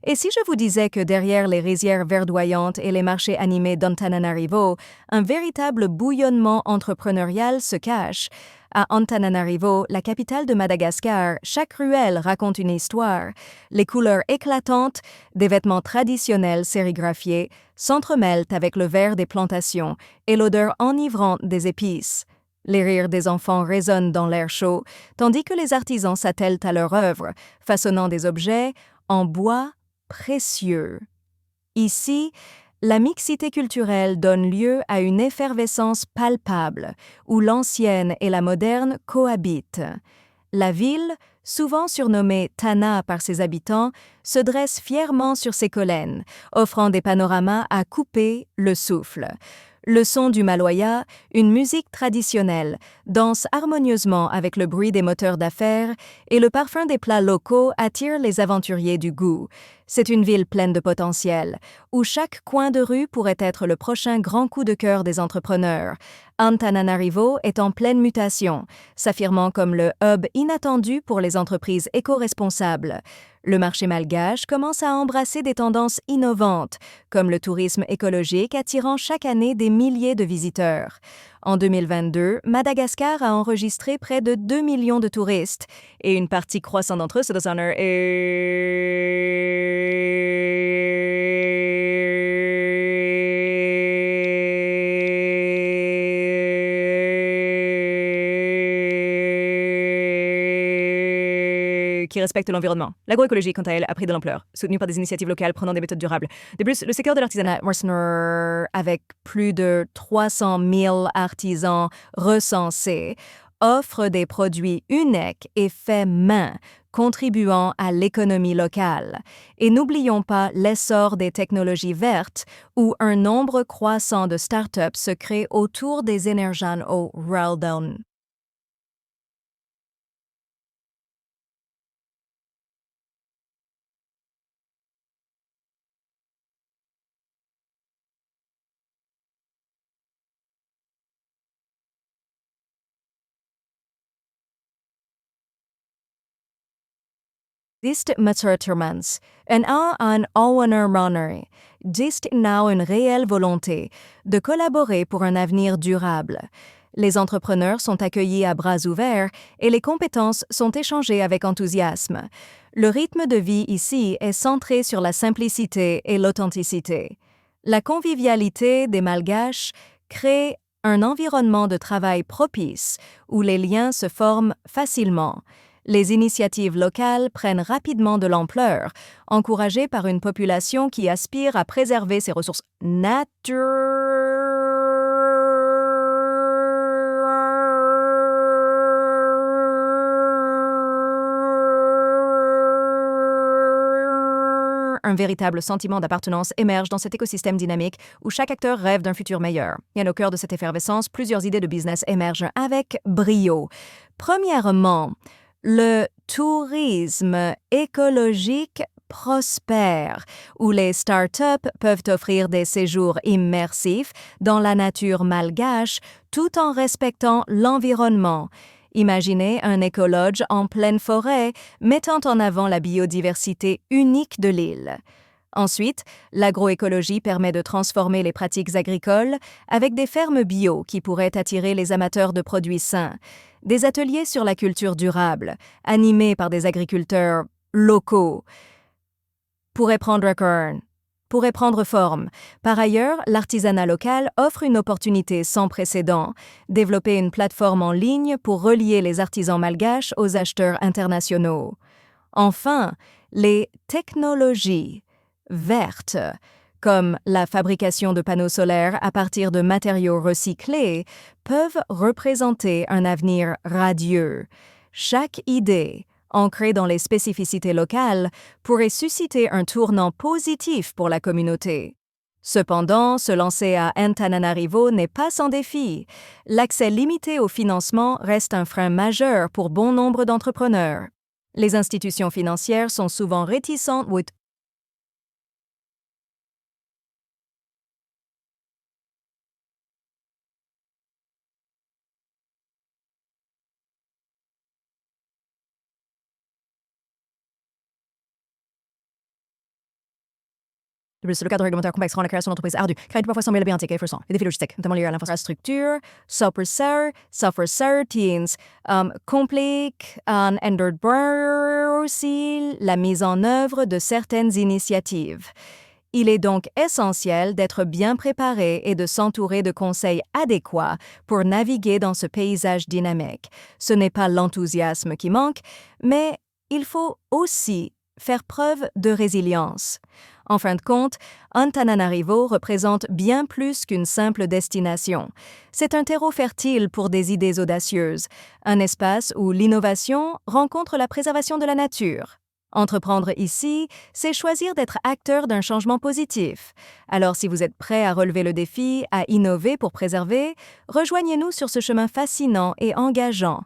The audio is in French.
Et si je vous disais que derrière les rizières verdoyantes et les marchés animés d'Antananarivo, un véritable bouillonnement entrepreneurial se cache? À Antananarivo, la capitale de Madagascar, chaque ruelle raconte une histoire. Les couleurs éclatantes des vêtements traditionnels sérigraphiés s'entremêlent avec le vert des plantations et l'odeur enivrante des épices. Les rires des enfants résonnent dans l'air chaud, tandis que les artisans s'attellent à leur œuvre, façonnant des objets en bois précieux. Ici, la mixité culturelle donne lieu à une effervescence palpable, où l'ancienne et la moderne cohabitent. La ville, souvent surnommée Tana par ses habitants, se dresse fièrement sur ses collines, offrant des panoramas à couper le souffle. Le son du maloya, une musique traditionnelle, danse harmonieusement avec le bruit des moteurs d'affaires et le parfum des plats locaux attire les aventuriers du goût. C'est une ville pleine de potentiel, où chaque coin de rue pourrait être le prochain grand coup de cœur des entrepreneurs. Antananarivo est en pleine mutation, s'affirmant comme le hub inattendu pour les entreprises éco-responsables. Le marché malgache commence à embrasser des tendances innovantes, comme le tourisme écologique attirant chaque année des milliers de visiteurs. En 2022, Madagascar a enregistré près de 2 millions de touristes, et une partie croissante d'entre eux se donnent qui respectent l'environnement. L'agroécologie, quant à elle, a pris de l'ampleur, soutenue par des initiatives locales prenant des méthodes durables. De plus, le secteur de l'artisanat, avec plus de 300 000 artisans recensés, offre des produits uniques et faits main, contribuant à l'économie locale. Et n'oublions pas l'essor des technologies vertes, où un nombre croissant de start-up se crée autour des énergies au Raldon. Dist Maturtermans, un Runner, dist now une réelle volonté de collaborer pour un avenir durable. Les entrepreneurs sont accueillis à bras ouverts et les compétences sont échangées avec enthousiasme. Le rythme de vie ici est centré sur la simplicité et l'authenticité. La convivialité des Malgaches crée un environnement de travail propice où les liens se forment facilement. Les initiatives locales prennent rapidement de l'ampleur, encouragées par une population qui aspire à préserver ses ressources Un véritable sentiment d'appartenance émerge dans cet écosystème dynamique où chaque acteur rêve d'un futur meilleur. Et au cœur de cette effervescence, plusieurs idées de business émergent avec brio. Premièrement, le tourisme écologique prospère, où les startups peuvent offrir des séjours immersifs dans la nature malgache tout en respectant l'environnement. Imaginez un écologe en pleine forêt mettant en avant la biodiversité unique de l'île. Ensuite, l'agroécologie permet de transformer les pratiques agricoles avec des fermes bio qui pourraient attirer les amateurs de produits sains. Des ateliers sur la culture durable, animés par des agriculteurs locaux, pourraient prendre forme. Par ailleurs, l'artisanat local offre une opportunité sans précédent, développer une plateforme en ligne pour relier les artisans malgaches aux acheteurs internationaux. Enfin, les technologies vertes, comme la fabrication de panneaux solaires à partir de matériaux recyclés, peuvent représenter un avenir radieux. Chaque idée, ancrée dans les spécificités locales, pourrait susciter un tournant positif pour la communauté. Cependant, se lancer à Antananarivo n'est pas sans défi. L'accès limité au financement reste un frein majeur pour bon nombre d'entrepreneurs. Les institutions financières sont souvent réticentes De plus, le cadre réglementaire complexe rend la création d'entreprises ardue, crée parfois semblait labyrinthique et frustrant. Les défis logistiques, notamment liés à l'infrastructure, software teams, compliquent aussi la mise en œuvre de certaines initiatives. Il est donc essentiel d'être bien préparé et de s'entourer de conseils adéquats pour naviguer dans ce paysage dynamique. Ce n'est pas l'enthousiasme qui manque, mais il faut aussi faire preuve de résilience. En fin de compte, Antananarivo représente bien plus qu'une simple destination. C'est un terreau fertile pour des idées audacieuses, un espace où l'innovation rencontre la préservation de la nature. Entreprendre ici, c'est choisir d'être acteur d'un changement positif. Alors si vous êtes prêt à relever le défi, à innover pour préserver, rejoignez-nous sur ce chemin fascinant et engageant.